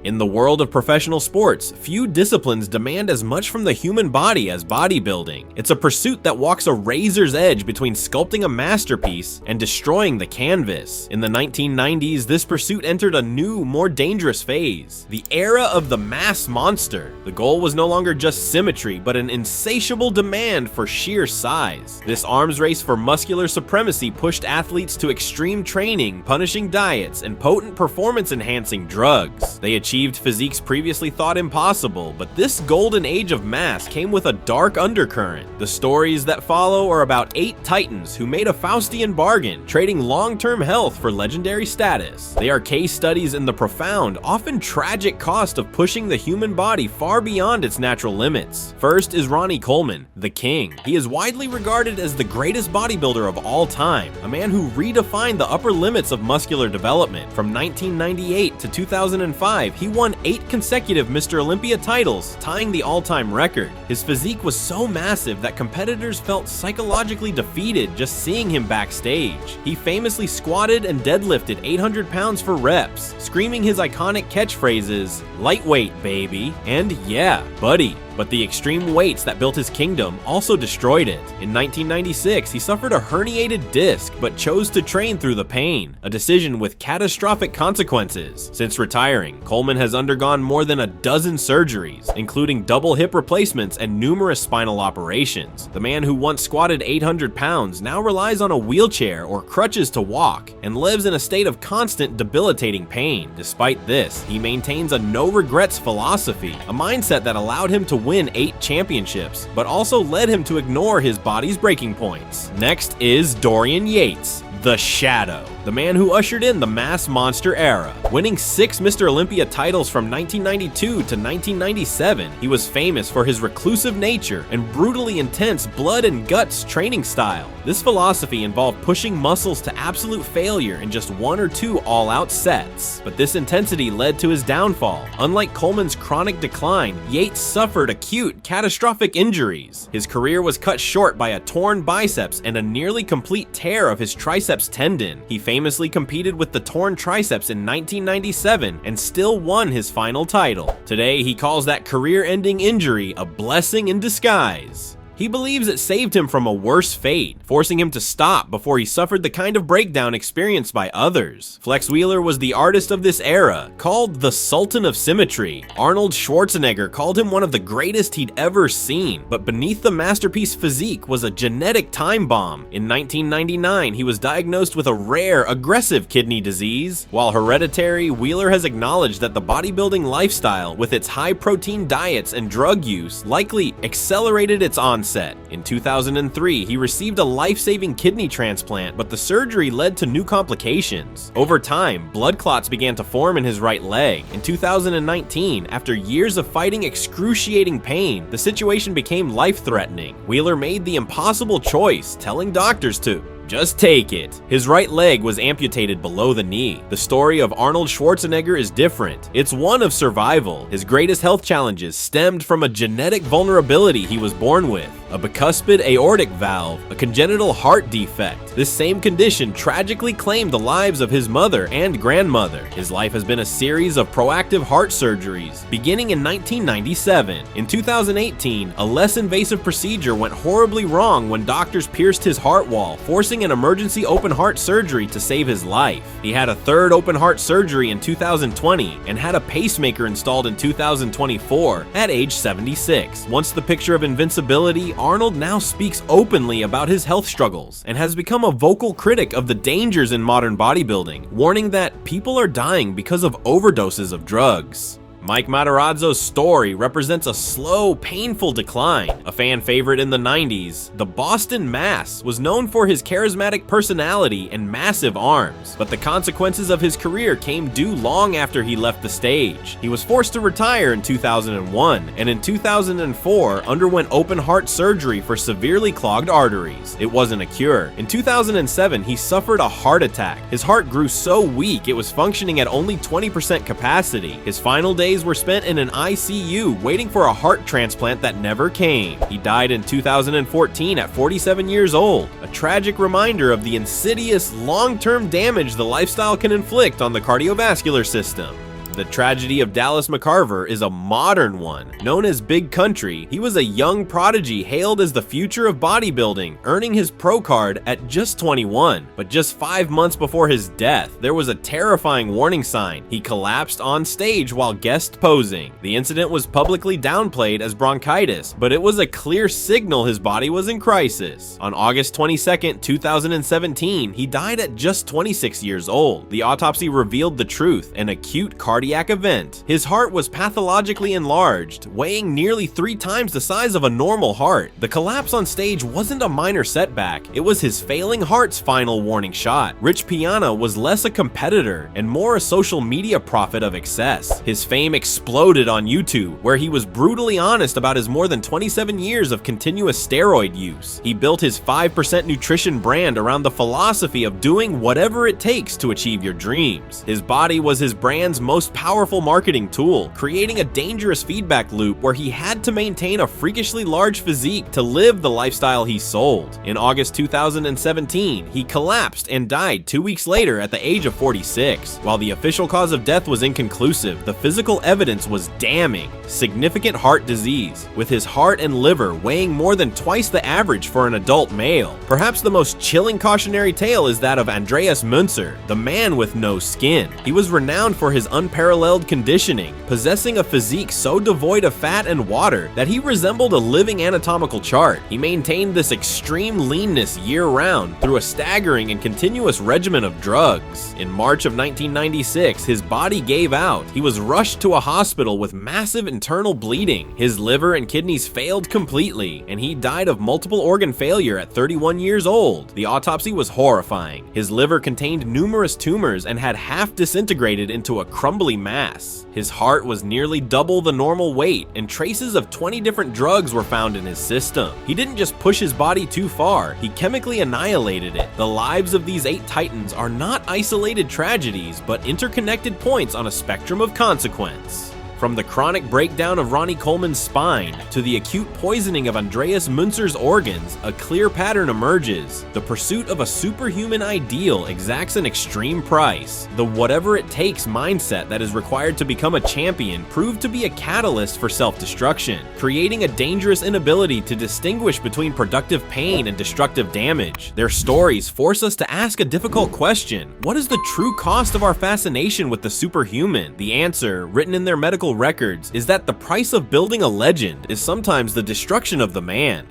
In the world of professional sports, few disciplines demand as much from the human body as bodybuilding. It's a pursuit that walks a razor's edge between sculpting a masterpiece and destroying the canvas. In the 1990s, this pursuit entered a new, more dangerous phase, the era of the mass monster. The goal was no longer just symmetry, but an insatiable demand for sheer size. This arms race for muscular supremacy pushed athletes to extreme training, punishing diets, and potent performance-enhancing drugs. They achieved physiques previously thought impossible, but this golden age of mass came with a dark undercurrent. The stories that follow are about 8 titans who made a Faustian bargain, trading long-term health for legendary status. They are case studies in the profound, often tragic cost of pushing the human body far beyond its natural limits. First is Ronnie Coleman, the King. He is widely regarded as the greatest bodybuilder of all time, a man who redefined the upper limits of muscular development. From 1998 to 2005, he won 8 consecutive Mr. Olympia titles, tying the all-time record. His physique was so massive that competitors felt psychologically defeated just seeing him backstage. He famously squatted and deadlifted 800 pounds for reps, screaming his iconic catchphrases, "Lightweight, baby," and "Yeah, buddy." But the extreme weights that built his kingdom also destroyed it. In 1996, he suffered a herniated disc, but chose to train through the pain, a decision with catastrophic consequences. Since retiring, Coleman has undergone more than a dozen surgeries, including double hip replacements and numerous spinal operations. The man who once squatted 800 pounds now relies on a wheelchair or crutches to walk, and lives in a state of constant debilitating pain. Despite this, he maintains a no-regrets philosophy, a mindset that allowed him to win 8 championships, but also led him to ignore his body's breaking points. Next is Dorian Yates, the Shadow, the man who ushered in the mass monster era. Winning 6 Mr. Olympia titles from 1992 to 1997, he was famous for his reclusive nature and brutally intense blood and guts training style. This philosophy involved pushing muscles to absolute failure in just 1 or 2 all-out sets. But this intensity led to his downfall. Unlike Coleman's chronic decline, Yates suffered acute, catastrophic injuries. His career was cut short by a torn biceps and a nearly complete tear of his triceps tendon. He famously competed with the torn triceps in 1997 and still won his final title. Today, he calls that career-ending injury a blessing in disguise. He believes it saved him from a worse fate, forcing him to stop before he suffered the kind of breakdown experienced by others. Flex Wheeler was the artist of this era, called the Sultan of Symmetry. Arnold Schwarzenegger called him one of the greatest he'd ever seen, but beneath the masterpiece physique was a genetic time bomb. In 1999, he was diagnosed with a rare, aggressive kidney disease. While hereditary, Wheeler has acknowledged that the bodybuilding lifestyle, with its high-protein diets and drug use, likely accelerated its onset. In 2003, he received a life-saving kidney transplant, but the surgery led to new complications. Over time, blood clots began to form in his right leg. In 2019, after years of fighting excruciating pain, the situation became life-threatening. Wheeler made the impossible choice, telling doctors to just take it. His right leg was amputated below the knee. The story of Arnold Schwarzenegger is different. It's one of survival. His greatest health challenges stemmed from a genetic vulnerability he was born with, a bicuspid aortic valve, a congenital heart defect. This same condition tragically claimed the lives of his mother and grandmother. His life has been a series of proactive heart surgeries, beginning in 1997. In 2018, a less invasive procedure went horribly wrong when doctors pierced his heart wall, forcing an emergency open heart surgery to save his life. He had a 3rd open heart surgery in 2020 and had a pacemaker installed in 2024 at age 76. Once the picture of invincibility, Arnold now speaks openly about his health struggles and has become a vocal critic of the dangers in modern bodybuilding, warning that people are dying because of overdoses of drugs. Mike Matarazzo's story represents a slow, painful decline. A fan favorite in the 90s, the Boston Mass was known for his charismatic personality and massive arms, but the consequences of his career came due long after he left the stage. He was forced to retire in 2001, and in 2004 underwent open heart surgery for severely clogged arteries. It wasn't a cure. In 2007, he suffered a heart attack. His heart grew so weak it was functioning at only 20% capacity. His final days were spent in an ICU waiting for a heart transplant that never came. He died in 2014 at 47 years old, a tragic reminder of the insidious long-term damage the lifestyle can inflict on the cardiovascular system. The tragedy of Dallas McCarver is a modern one. Known as Big Country, he was a young prodigy hailed as the future of bodybuilding, earning his pro card at just 21. But just 5 months before his death, there was a terrifying warning sign. He collapsed on stage while guest posing. The incident was publicly downplayed as bronchitis, but it was a clear signal his body was in crisis. On August 22, 2017, he died at just 26 years old. The autopsy revealed the truth: an acute cardiac event. His heart was pathologically enlarged, weighing nearly 3 times the size of a normal heart. The collapse on stage wasn't a minor setback, it was his failing heart's final warning shot. Rich Piana was less a competitor and more a social media prophet of excess. His fame exploded on YouTube, where he was brutally honest about his more than 27 years of continuous steroid use. He built his 5% nutrition brand around the philosophy of doing whatever it takes to achieve your dreams. His body was his brand's most powerful marketing tool, creating a dangerous feedback loop where he had to maintain a freakishly large physique to live the lifestyle he sold. In August 2017, he collapsed and died 2 weeks later at the age of 46. While the official cause of death was inconclusive, the physical evidence was damning: significant heart disease, with his heart and liver weighing more than twice the average for an adult male. Perhaps the most chilling cautionary tale is that of Andreas Munzer, the man with no skin. He was renowned for his unparalleled conditioning, possessing a physique so devoid of fat and water that he resembled a living anatomical chart. He maintained this extreme leanness year-round through a staggering and continuous regimen of drugs. In March of 1996, his body gave out. He was rushed to a hospital with massive internal bleeding. His liver and kidneys failed completely, and he died of multiple organ failure at 31 years old. The autopsy was horrifying. His liver contained numerous tumors and had half disintegrated into a crumbly mass. His heart was nearly double the normal weight, and traces of 20 different drugs were found in his system. He didn't just push his body too far, he chemically annihilated it. The lives of these 8 titans are not isolated tragedies, but interconnected points on a spectrum of consequence. From the chronic breakdown of Ronnie Coleman's spine to the acute poisoning of Andreas Munzer's organs, a clear pattern emerges. The pursuit of a superhuman ideal exacts an extreme price. The whatever-it-takes mindset that is required to become a champion proved to be a catalyst for self-destruction, creating a dangerous inability to distinguish between productive pain and destructive damage. Their stories force us to ask a difficult question: what is the true cost of our fascination with the superhuman? The answer, written in their medical records, is that the price of building a legend is sometimes the destruction of the man.